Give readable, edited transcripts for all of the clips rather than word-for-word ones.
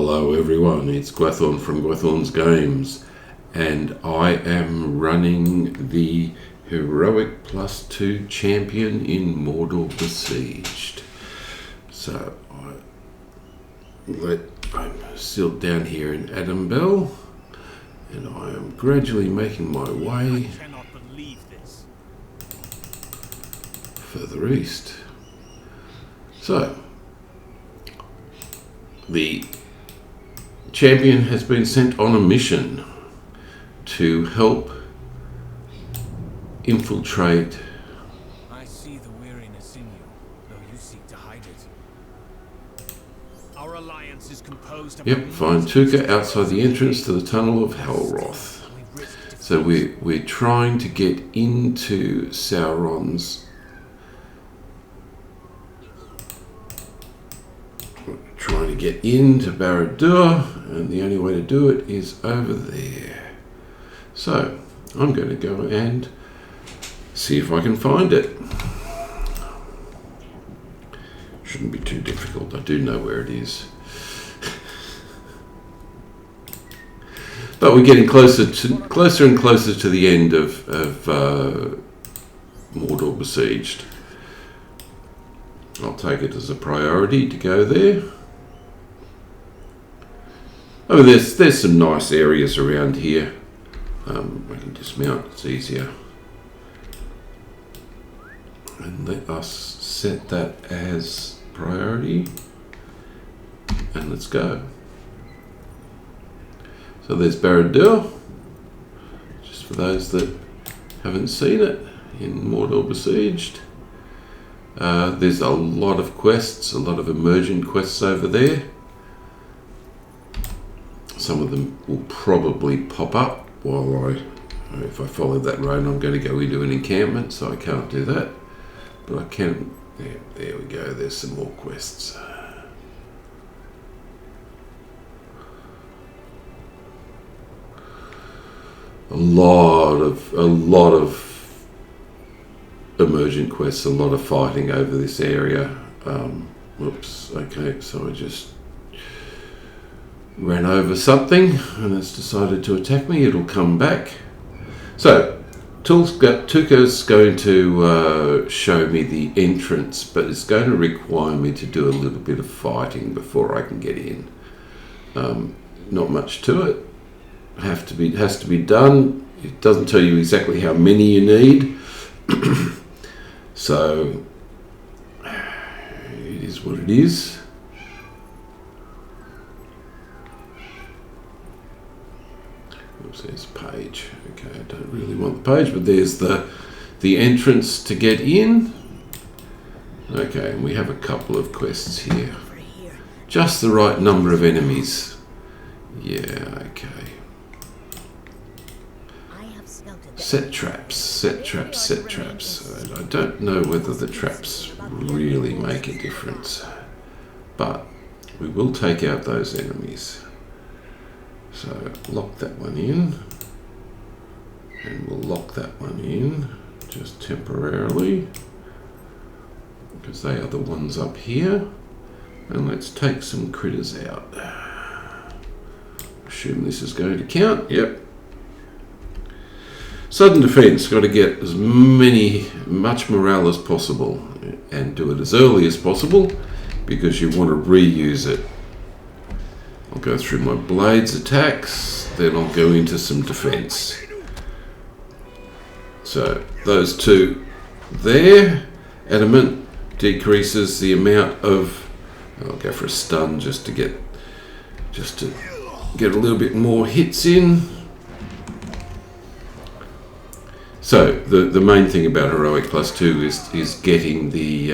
Hello everyone, it's Gwathorn from Gwathorn's Games, and I am running the Heroic+2 champion in Mordor Besieged. So I'm still down here in Adambel, and I am gradually making my way further east. So the champion has been sent on a mission to help infiltrate. I see the weariness in you, though you seek to hide it. Our alliance is composed of Find Tuka outside the entrance to the tunnel of Helroth. So we're trying to get into Sauron's. Trying to get into Barad-dûr, and the only way to do it is over there. So I'm going to go and see if I can find it. Shouldn't be too difficult. I do know where it is. But we're getting closer and closer to the end of Mordor Besieged. I'll take it as a priority to go there. Oh, there's some nice areas around here. I can dismount, it's easier. And let us set that as priority. And let's go. So there's Barad-dûr. Just for those that haven't seen it, in Mordor Besieged. There's a lot of quests, a lot of emergent quests over there. Some of them will probably pop up while if I follow that road, I'm going to go into an encampment, so I can't do that. But I can, there we go, there's some more quests. A lot of emergent quests, a lot of fighting over this area. Whoops, okay, so I just ran over something and it's decided to attack me. It'll come back. So Tuka's going to show me the entrance, but it's going to require me to do a little bit of fighting before I can get in. Not much to it. Has to be done. It doesn't tell you exactly how many you need. So it is what it is. Oops, there's a page. Okay, I don't really want the page, but there's the entrance to get in. Okay, and we have a couple of quests here. Just the right number of enemies. Yeah, okay. Set traps. I don't know whether the traps really make a difference, but we will take out those enemies. So lock that one in, and we'll lock that one in just temporarily because they are the ones up here. And let's take some critters out. Assume this is going to count. Yep. Sudden defense, got to get as much morale as possible and do it as early as possible because you want to reuse it. I'll go through my blades attacks, then I'll go into some defense. So those two there, adamant decreases the amount of, I'll go for a stun just to get a little bit more hits in. So the main thing about Heroic+2 is getting the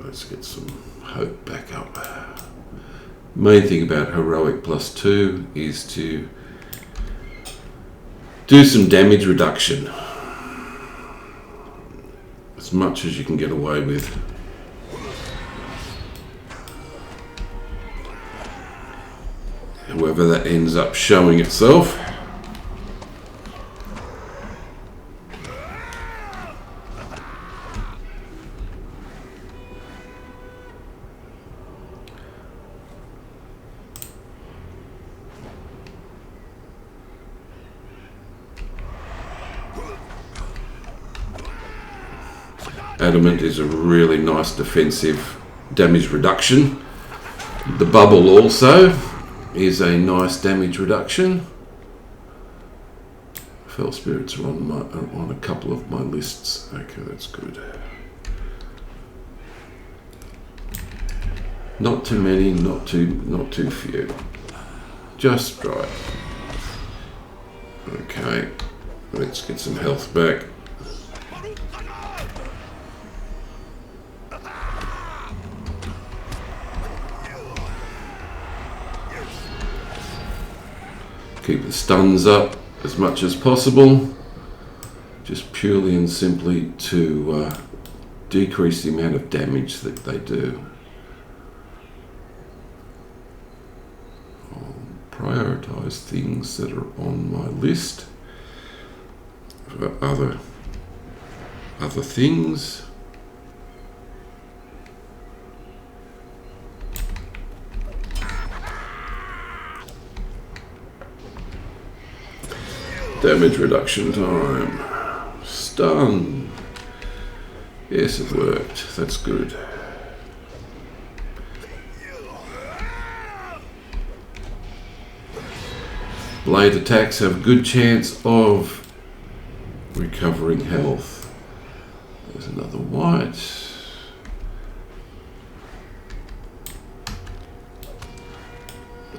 let's get some hope back up. Main thing about Heroic+2 is to do some damage reduction as much as you can get away with. However that ends up showing itself. adamant is a really nice defensive damage reduction. The bubble also is a nice damage reduction. Fell spirits are on a couple of my lists. Okay, that's good. Not too many, not too few. Just right. Okay, let's get some health back. Keep the stuns up as much as possible, just purely and simply to decrease the amount of damage that they do. I'll prioritize things that are on my list for other things. Damage reduction time. Stun. Yes, it worked. That's good. Blade attacks have a good chance of recovering health. There's another white.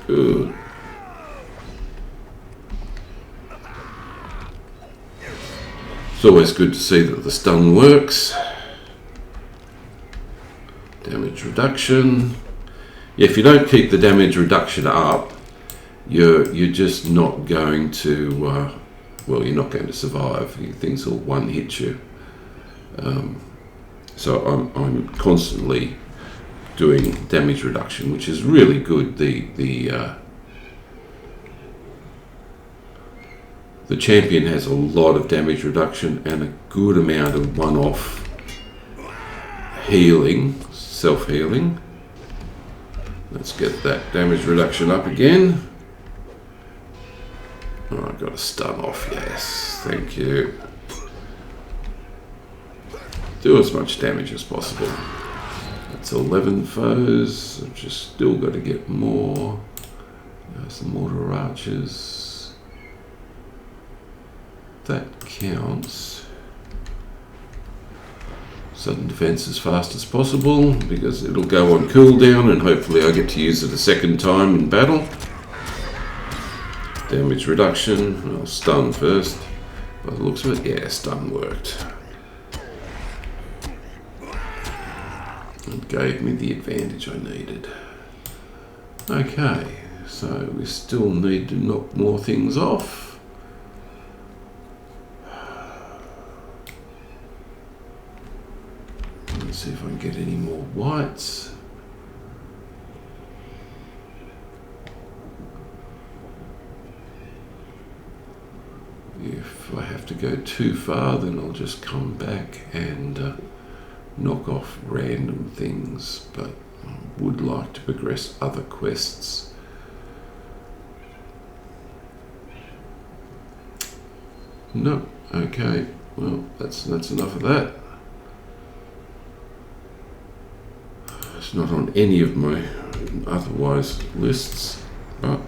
Good. It's always good to see that the stun works. Damage reduction. Yeah, if you don't keep the damage reduction up, you're just not going to. Well, you're not going to survive. Things will one hit you. So I'm constantly doing damage reduction, which is really good. The champion has a lot of damage reduction and a good amount of one-off healing, self-healing. Let's get that damage reduction up again. Oh, I've got a stun off, yes, thank you. Do as much damage as possible. That's 11 foes, I've just still got to get more. There's the mortar archers. That counts. Sudden defense as fast as possible because it'll go on cooldown and hopefully I get to use it a second time in battle. Damage reduction. I'll stun first. By the looks of it, yeah, stun worked. It gave me the advantage I needed. Okay, so we still need to knock more things off. Let's see if I can get any more whites. If I have to go too far, then I'll just come back and knock off random things, but I would like to progress other quests. No, okay, well that's enough of that. It's not on any of my otherwise lists, but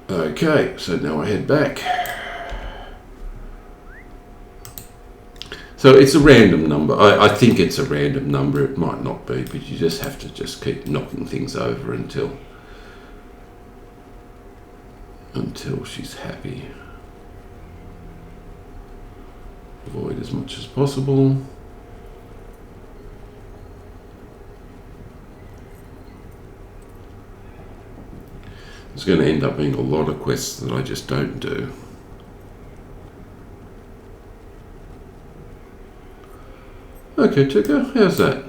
okay, so now I head back. So it's a random number. I think it's a random number. It might not be, but you just have to just keep knocking things over until she's happy. Avoid as much as possible. There's going to end up being a lot of quests that I just don't do. Okay, Tucker, how's that?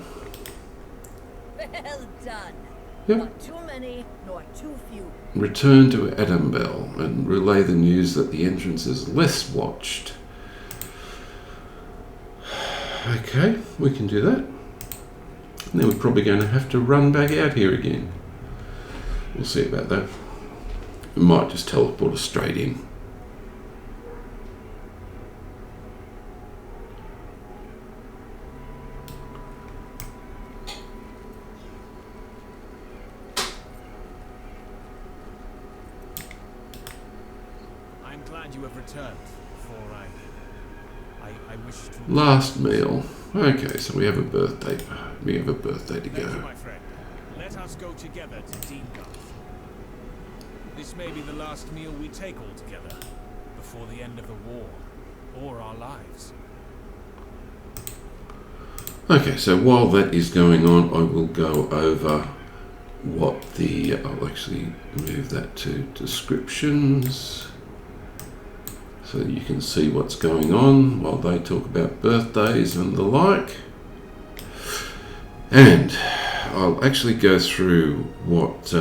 Well done. Yep. Not too many, nor too few. return to Adambel and relay the news that the entrance is less watched. Okay, we can do that. And then we're probably going to have to run back out here again. We'll see about that. We might just teleport us straight in. I'm glad you have returned, for I wish to... Last meal. Okay, so we have a birthday. We have a birthday to Thank you, go. my friend. Let us go together to Titanbar. This may be the last meal we take all together before the end of the war or our lives. Okay, so while that is going on, I will go over what the... I'll actually move that to descriptions so that you can see what's going on while they talk about birthdays and the like. And I'll actually go through what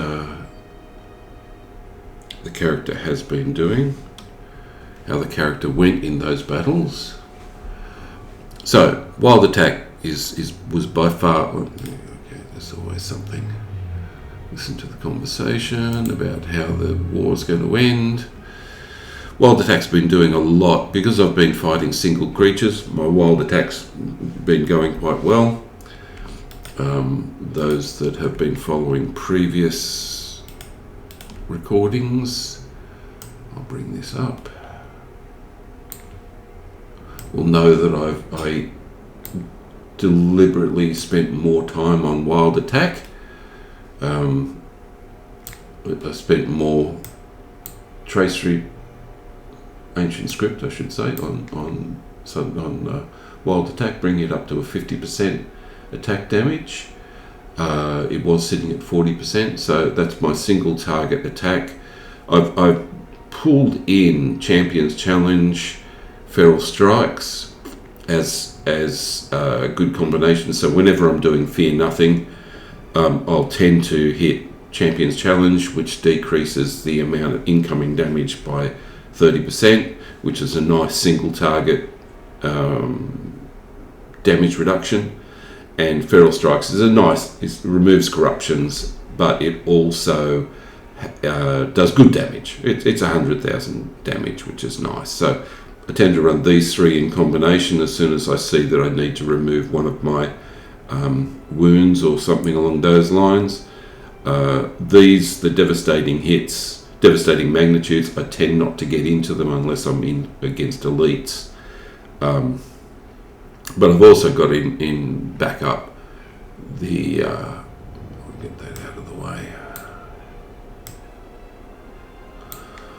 the character has been doing, how the character went in those battles. So, Wild Attack was by far... Okay, there's always something. Listen to the conversation about how the war's going to end. Wild Attack's been doing a lot. Because I've been fighting single creatures, my Wild Attack's been going quite well. Those that have been following previous recordings, I'll bring this up, will know that I deliberately spent more time on Wild Attack. I spent more tracery, ancient script I should say, on Wild Attack, bringing it up to a 50% attack damage. It was sitting at 40%, so that's my single target attack. I've pulled in Champions Challenge, Feral Strikes as a good combination. So whenever I'm doing Fear Nothing, I'll tend to hit Champions Challenge, which decreases the amount of incoming damage by 30%, which is a nice single target damage reduction. And Feral Strikes is it removes corruptions, but it also does good damage. It's 100,000 damage, which is nice. So I tend to run these three in combination as soon as I see that I need to remove one of my wounds or something along those lines. The devastating hits, devastating magnitudes, I tend not to get into them unless I'm in against elites. But I've also got in backup the... I'll get that out of the way.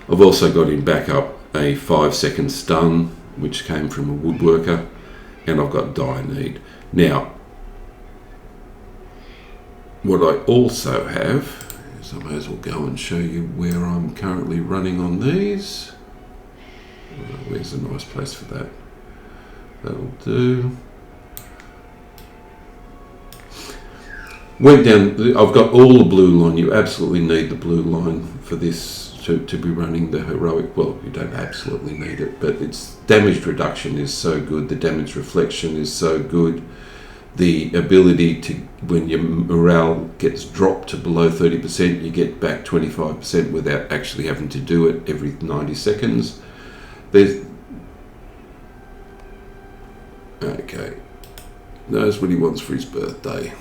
I've also got in backup a 5-second stun, which came from a woodworker, and I've got dire need. Now, what I also have is I may as well go and show you where I'm currently running on these. Where's a nice place for that? That'll do. Went down, I've got all the blue line. You absolutely need the blue line for this to be running the heroic. Well, you don't absolutely need it, but its damage reduction is so good. The damage reflection is so good. The ability to, when your morale gets dropped to below 30%, you get back 25% without actually having to do it every 90 seconds. Okay, knows what he wants for his birthday.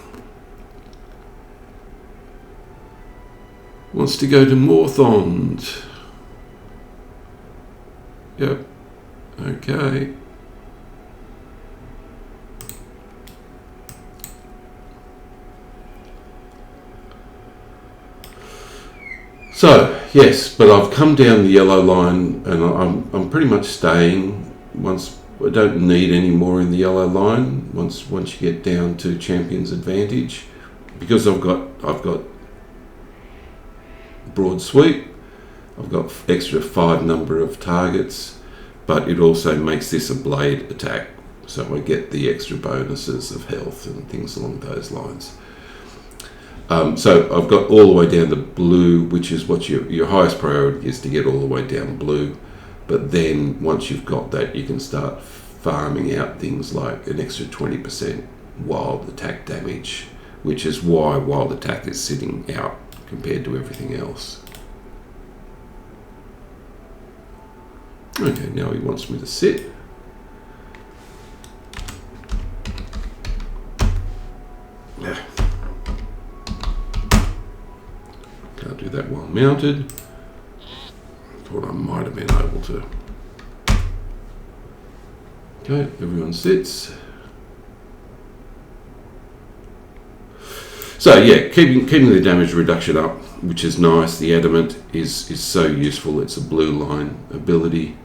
Wants to go to Morthond. Yep, okay. So, yes, but I've come down the yellow line and I'm pretty much staying once. I don't need any more in the yellow line once you get down to Champion's Advantage, because I've got broad sweep, I've got extra 5 number of targets, but it also makes this a blade attack, so I get the extra bonuses of health and things along those lines. So I've got all the way down to blue, which is what your highest priority is, to get all the way down blue. But then once you've got that, you can start farming out things like an extra 20% wild attack damage, which is why wild attack is sitting out compared to everything else. Okay, now he wants me to sit. Yeah. Can't do that while mounted. Thought I might have been able to. Okay, everyone sits. So yeah, keeping the damage reduction up, which is nice. The adamant is so useful. It's a blue line ability.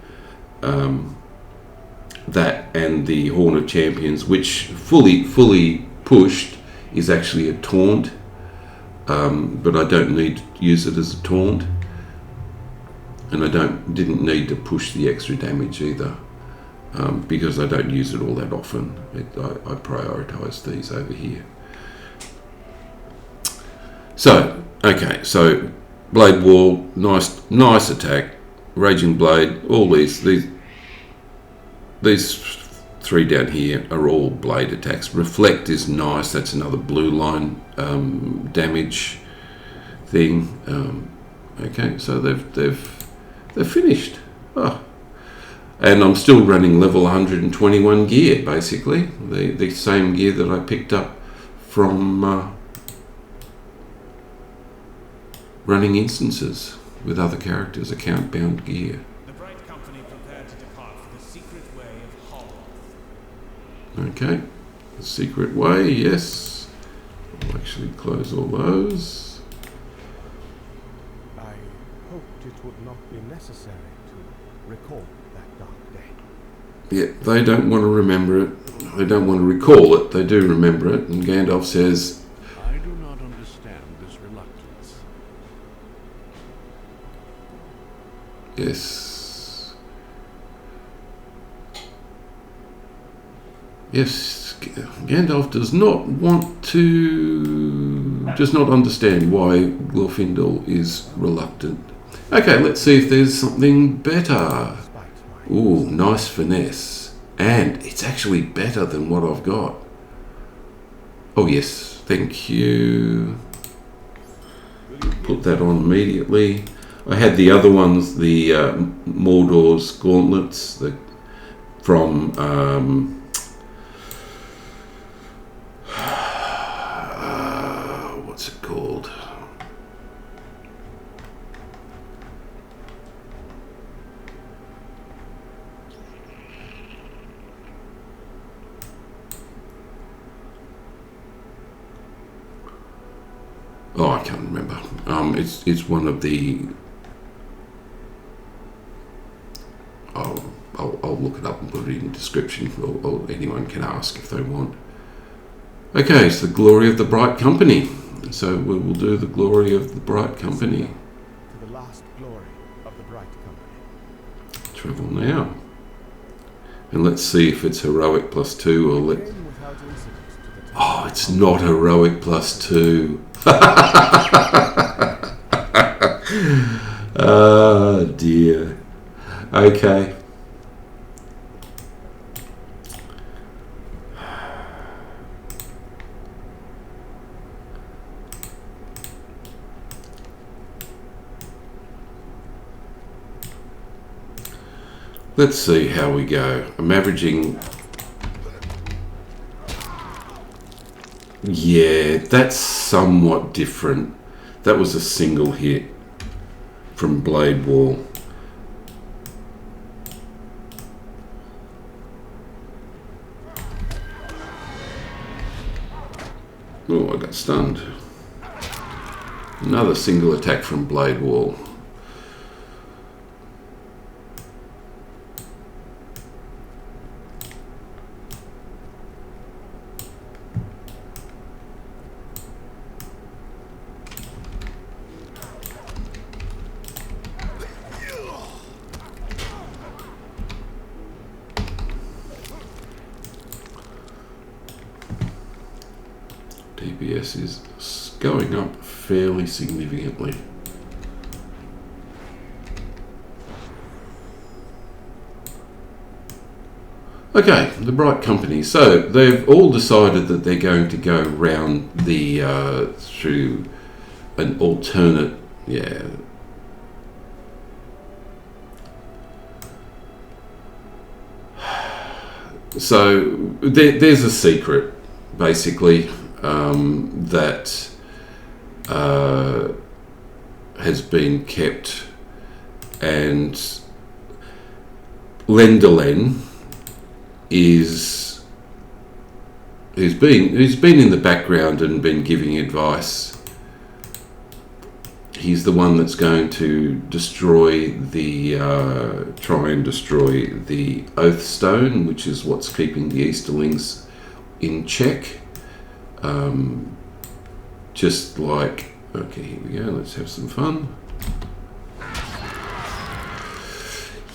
That and the Horn of Champions, which fully pushed, is actually a taunt. But I don't need to use it as a taunt, and I didn't need to push the extra damage either, because I don't use it all that often. I prioritise these over here. So okay, so Blade Wall, nice attack, Raging Blade, all these three down here are all blade attacks. Reflect is nice. That's another blue line damage thing. Okay, so they've finished. Oh. And I'm still running level 121 gear, basically the same gear that I picked up from running instances with other characters, account bound gear. Okay, the secret way, yes. I'll actually close all those. I hoped it would not be necessary to recall that dark day. Yeah, they don't want to remember it. They don't want to recall it. They do remember it. And Gandalf says, I do not understand this reluctance. yes. Yes, Gandalf does not understand why Glorfindel is reluctant. Okay, let's see if there's something better. Ooh, nice finesse. And it's actually better than what I've got. Oh yes, thank you. Put that on immediately. I had the other ones, the Mordor's gauntlets, from what's it called? Oh, I can't remember. It's one of the. I'll look it up and put it in the description, or anyone can ask if they want. Okay, it's the Glory of the Bright Company. So we will do the Glory of the Bright Company. To the last glory of the Bright Company. Travel now. And let's see if it's Heroic +2 or let. Oh, it's not Heroic +2. Oh dear. Okay. Let's see how we go. I'm averaging. Yeah, that's somewhat different. That was a single hit from Blade Wall. Oh, I got stunned. Another single attack from Blade Wall. PPS is going up fairly significantly. Okay, the Bright Company. So they've all decided that they're going to go round the through an alternate, So there's a secret, basically, that has been kept, and Lenderlen who's been in the background and been giving advice. He's the one that's going to destroy try and destroy the Oath Stone, which is what's keeping the Easterlings in check. Just like, okay, here we go, let's have some fun.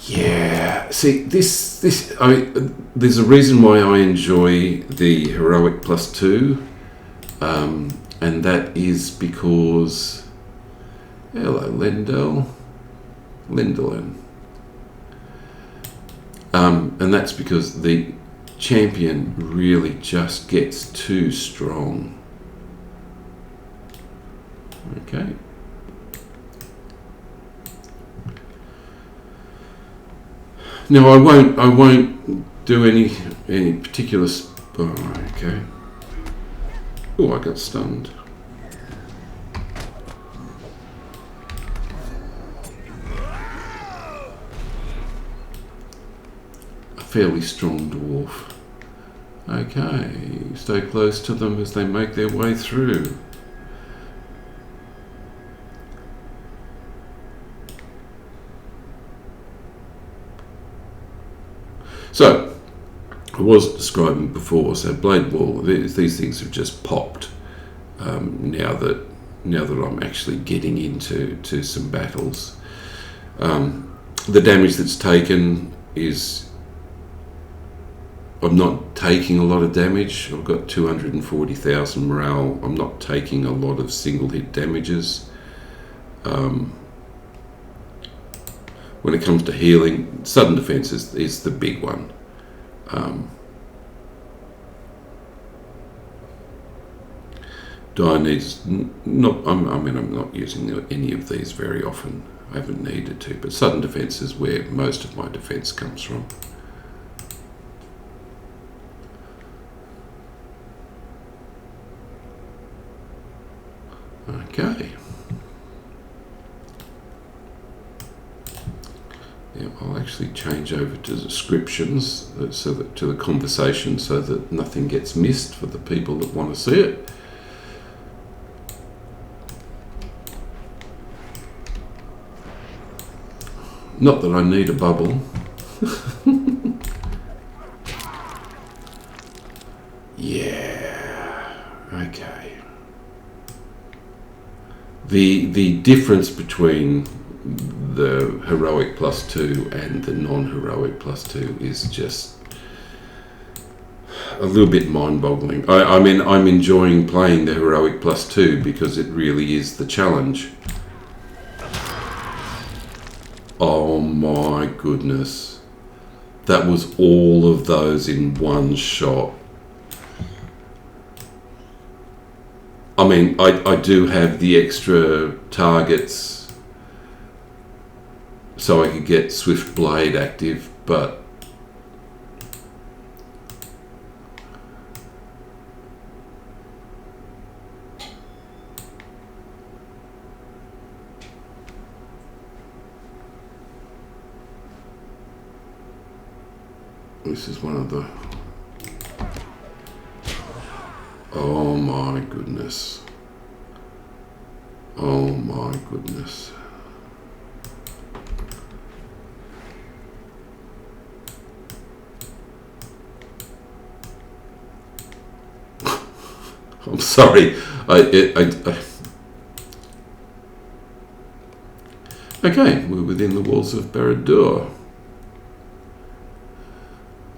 Yeah, see, there's a reason why I enjoy the Heroic+2, and that is because, hello, Lenderlen. And that's because the champion really just gets too strong. Okay. No, I won't do any particular. Oh, okay. Oh, I got stunned. A fairly strong dwarf. Okay, stay close to them as they make their way through. So, I was describing before, so Blade Wall, these things have just popped now that I'm actually getting into some battles. The damage that's taken is, I'm not taking a lot of damage. I've got 240,000 morale. I'm not taking a lot of single hit damages. When it comes to healing, sudden defense is the big one. Dire needs not. I'm not using any of these very often. I haven't needed to, but sudden defense is where most of my defense comes from. Okay. Yeah, I'll actually change over to descriptions so that to the conversation, so that nothing gets missed for the people that want to see it. Not that I need a bubble. Yeah. Okay. The difference between the Heroic+2 and the non-Heroic+2 is just a little bit mind-boggling. I mean, I'm enjoying playing the Heroic+2 because it really is the challenge. Oh my goodness. That was all of those in one shot. I mean, I do have the extra targets so I could get Swift Blade active, but this is one of the... Oh my goodness. Oh my goodness. I'm sorry. Okay, we're within the walls of Barad-dûr.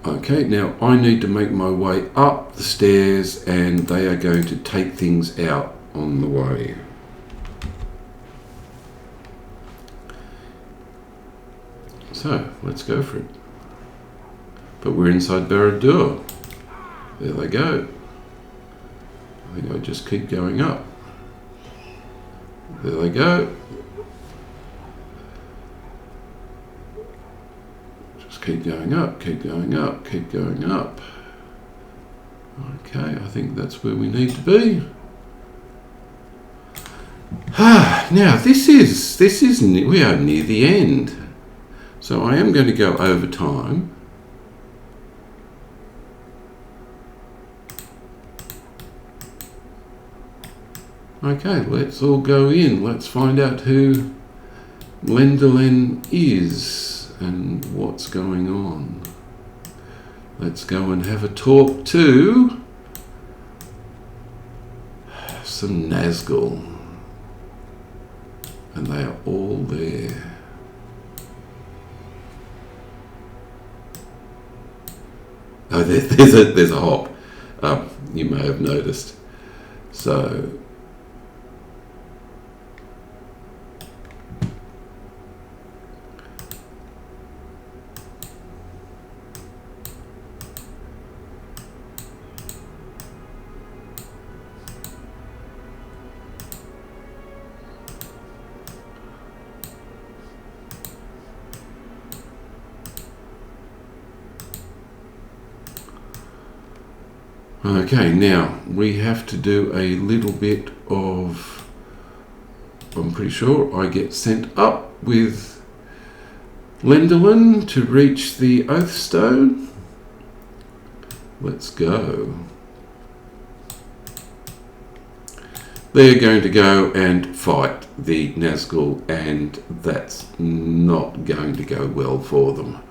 Okay. Okay, now I need to make my way up the stairs, and they are going to take things out on the way. So, let's go for it. But we're inside Barad-dûr. There they go. I think I just keep going up. There they go. Just keep going up, keep going up, keep going up. Okay, I think that's where we need to be. Now this is we are near the end. So I am going to go over time. Okay, let's all go in. Let's find out who Lenderlen is and what's going on. Let's go and have a talk to some Nazgul. And they are all there. Oh, there's a hop. You may have noticed. So okay, now we have to do a little bit of, I'm pretty sure I get sent up with Lenderlen to reach the Oathstone. Let's go. They're going to go and fight the Nazgul, and that's not going to go well for them.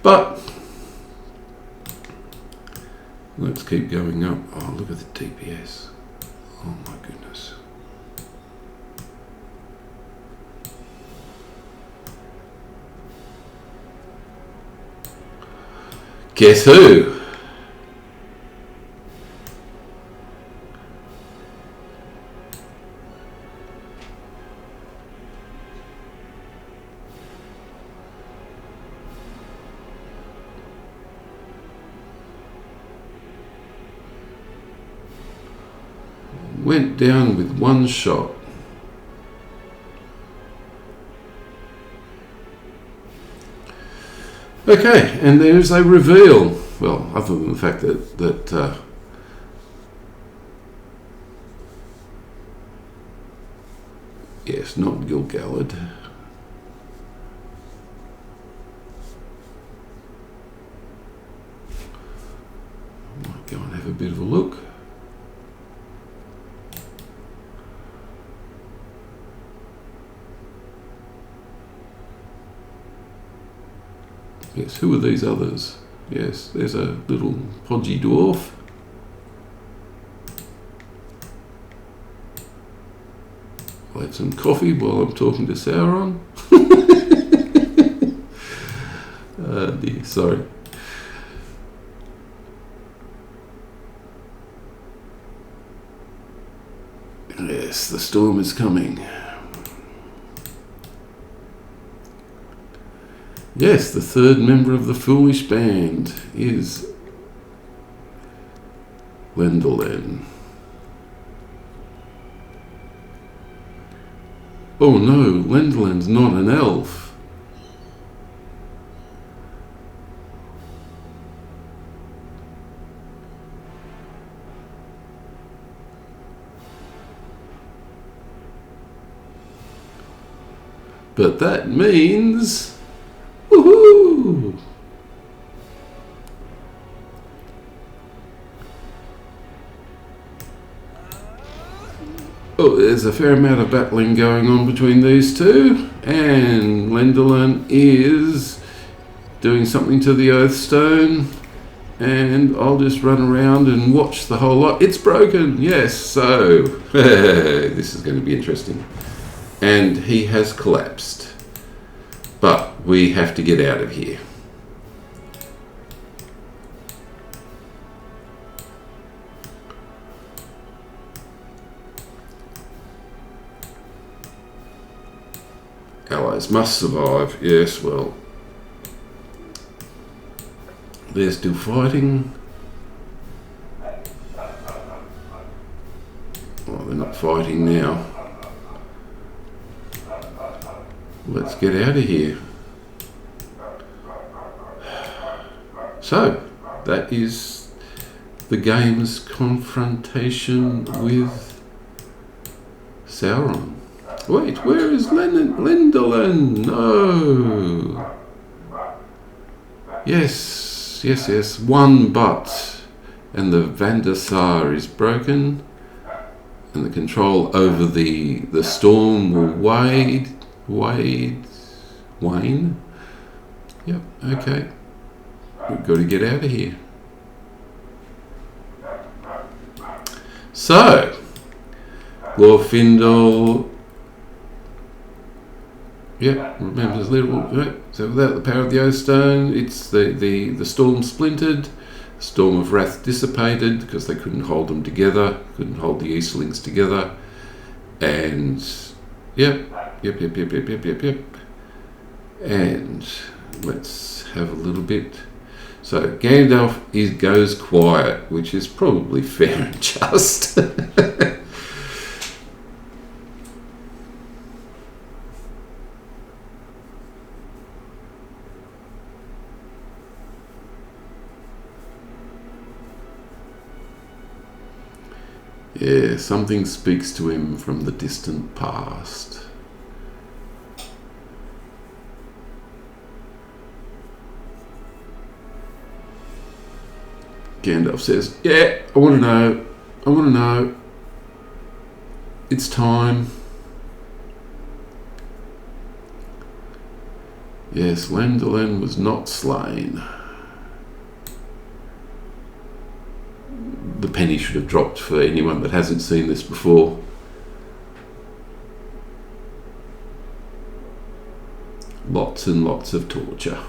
But let's keep going up. Oh, look at the DPS. Oh my goodness. Guess who? Went down with one shot. Okay, and there's a reveal. Well, other than the fact that yes, not Gil-galad. I might go and have a bit of a look. Yes, who are these others? Yes, there's a little podgy dwarf. I'll have some coffee while I'm talking to Sauron. Dear, sorry. Yes, the storm is coming. Yes, the third member of the Foolish Band is Lenderlen. Oh no, Lenderlen's not an elf. But that means woohoo! Oh, there's a fair amount of battling going on between these two, and Lenderlen is doing something to the Oathstone, and I'll just run around and watch the whole lot. It's broken, yes, so this is going to be interesting. And he has collapsed. But we have to get out of here. allies must survive. Yes, well, they're still fighting. Oh, they're not fighting now. Let's get out of here. So, that is the game's confrontation with Sauron. Wait, where is Lindolin? No. Yes. One but. And the Vandasar is broken. And the control over the storm will wane. Yep, okay. We've got to get out of here. So, Glorfindel, remembers little. So without the power of the Oath Stone, it's the storm splintered, Storm of Wrath dissipated because they couldn't hold them together, couldn't hold the Easterlings together, and yep. And let's have a little bit. So Gandalf goes quiet, which is probably fair and just. Yeah, something speaks to him from the distant past. Gandalf says, yeah, I want to know. It's time. Yes, Lindolin was not slain. The penny should have dropped for anyone that hasn't seen this before. Lots and lots of torture.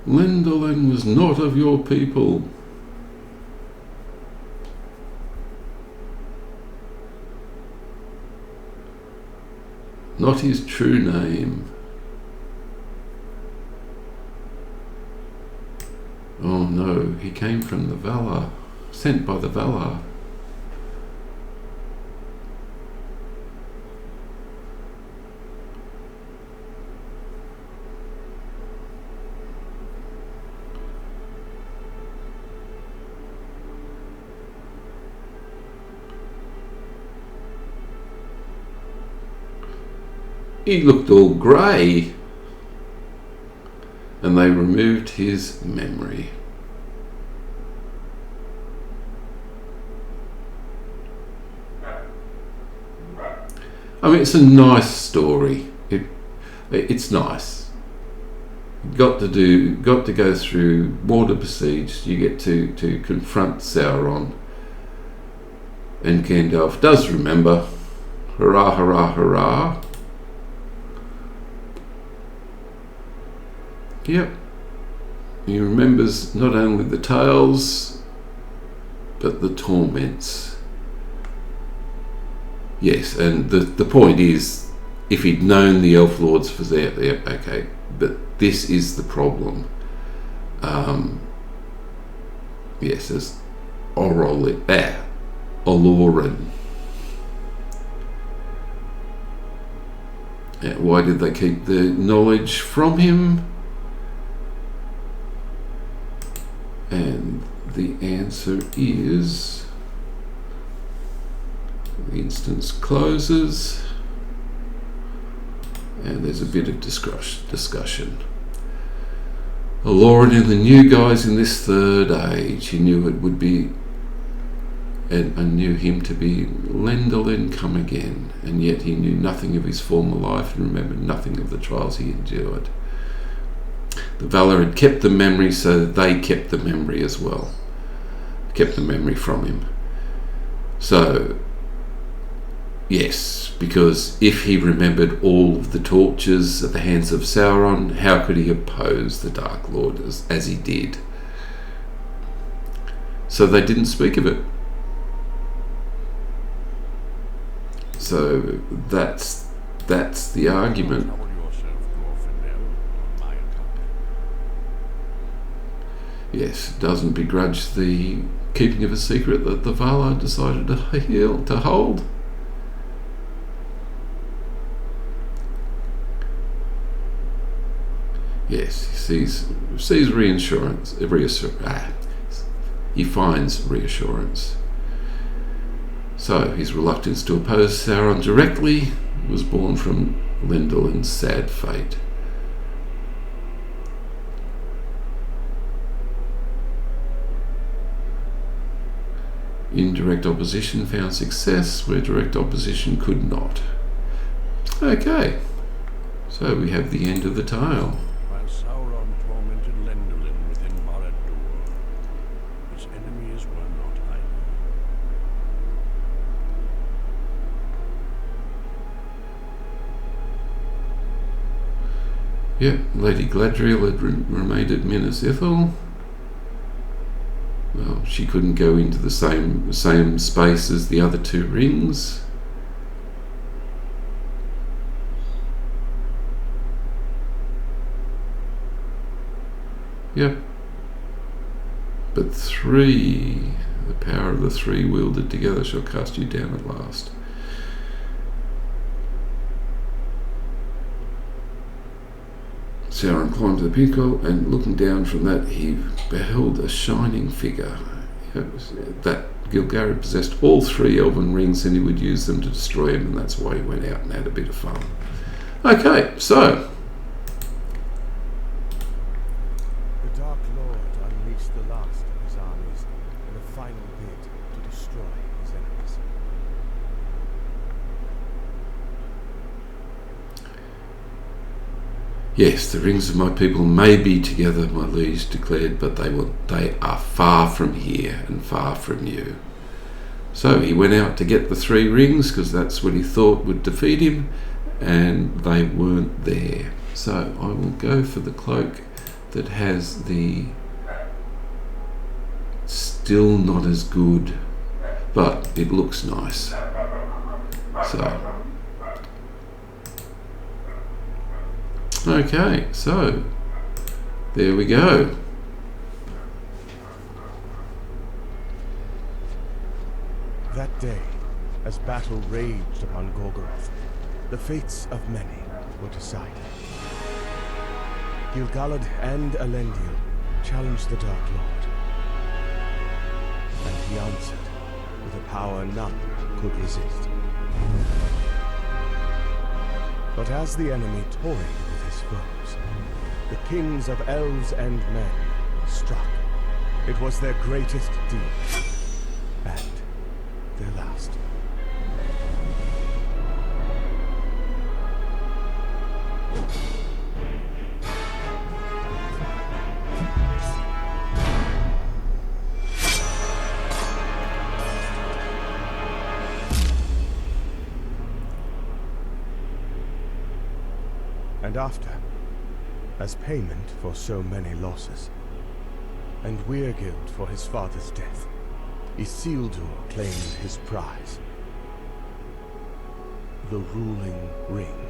Lindolin was not of your people. Not his true name. Oh no, he came from the Valar, sent by the Valar. He looked all grey, and they removed his memory. I mean, it's a nice story. It's nice. Got to go through Mordor Besieged. You get to confront Sauron, and Gandalf does remember. Hurrah, hurrah, hurrah. Yep, he remembers not only the tales, but the torments. Yes, and the point is, if he'd known the Elf Lords was there, okay, but this is the problem. Yes, there's Olorin. Why did they keep the knowledge from him? And the answer is, the instance closes, and there's a bit of discussion. Olorin and the new guys in this third age, he knew it would be, and knew him to be Lindolin come again, and yet he knew nothing of his former life and remembered nothing of the trials he endured. The Valar had kept the memory, so they kept the memory as well. Kept the memory from him. So, Yes, because if he remembered all of the tortures at the hands of Sauron, how could he oppose the Dark Lord as he did? So they didn't speak of it. So that's the argument. Trouble yourself, Glorfindel, on my account. Yes, doesn't begrudge the keeping of a secret that the Valar decided to hold. Yes, he sees reassurance. He finds reassurance. So his reluctance to oppose Sauron directly was born from Lendolin's sad fate. Indirect opposition found success where direct opposition could not. Okay, so we have the end of the tale. While Sauron tormented Lendolin within Barad-dûr, his enemies were not idle. Yep, Lady Gladriel had remained at Minas Ithil. Well, she couldn't go into the same space as the other two rings. Yep. But the power of the three wielded together shall cast you down at last. Sauron climbed to the pinnacle, and looking down from that, he beheld a shining figure. That Gil-galad possessed all three elven rings, and he would use them to destroy him, and that's why he went out and had a bit of fun. Okay, so The Dark Lord unleashed the last of his armies in a final bid to destroy his enemies. yes, the rings of my people may be together, my liege declared, but they are far from here and far from you. So he went out to get the three rings, because that's what he thought would defeat him, and they weren't there. So I will go for the cloak that has the still not as good, but it looks nice. So okay, so there we go. That day, as battle raged upon Gorgoroth, the fates of many were decided. Gil-galad and Elendil challenged the Dark Lord, and he answered with a power none could resist. But as the enemy toyed with his foes, the kings of elves and men struck. It was their greatest deed, and their last. And after, as payment for so many losses, and Weirgild for his father's death, Isildur claimed his prize, the ruling ring.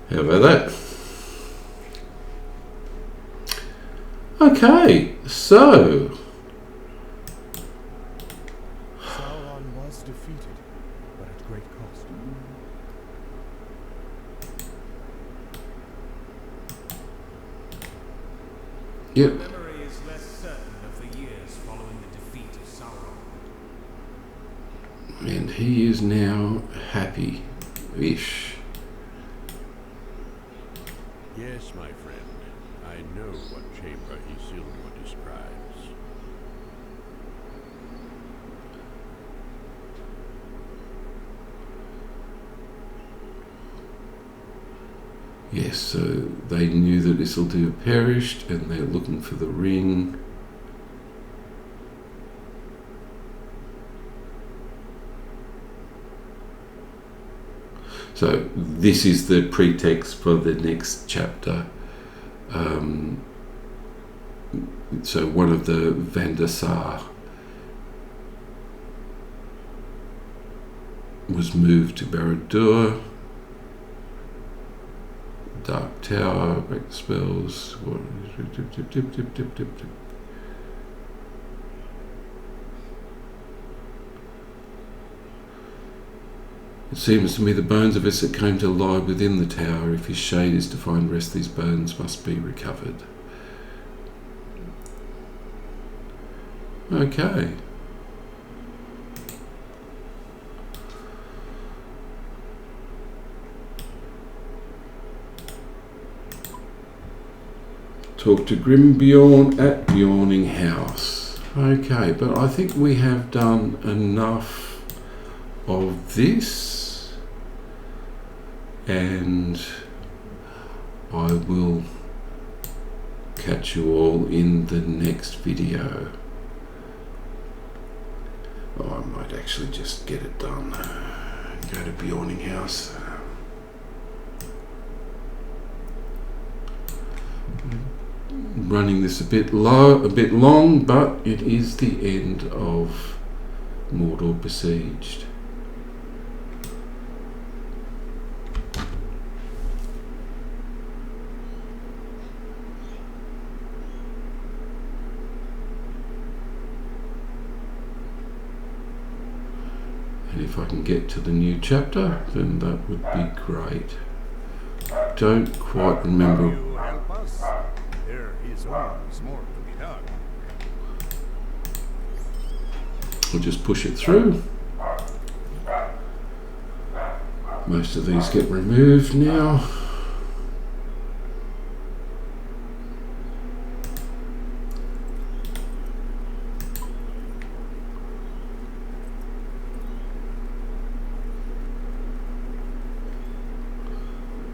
How about that? Okay, so Sauron was defeated, but at great cost. yep, Memory is less certain of the years following the defeat of Sauron. and he is now happy-ish. Yes, my friend. I know what chamber Isildur describes. Yes, so they knew that Isildur perished, and they're looking for the ring. So this is the pretext for the next chapter. So one of the Vandasar was moved to Barad-dûr. Dark Tower, break the spells. It seems to me the bones of Isaac came to lie within the tower. If his shade is to find rest, these bones must be recovered. Okay. Talk to Grimbjorn at Bjorning House. Okay, but I think we have done enough of this, and I will catch you all in the next video. Oh, I might actually just get it done. Go to Bjorning House. Running this a bit long, but it is the end of Mordor Besieged. And if I can get to the new chapter, then that would be great. Don't quite remember. There is always more to be done. We'll just push it through. Most of these get removed now.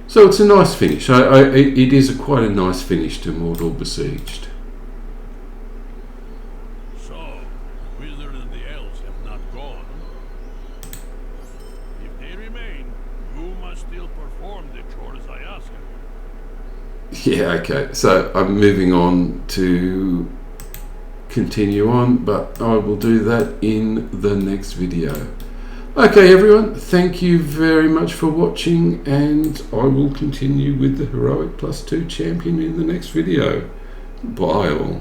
So it's a nice finish. It is quite a nice finish to Mordor Besieged. So, Wizard and the elves have not gone. If they remain, you must still perform the chores I ask of you. Yeah, okay. So I'm moving on to continue on, but I will do that in the next video. Okay everyone, thank you very much for watching, and I will continue with the Heroic+2 champion in the next video. Bye all.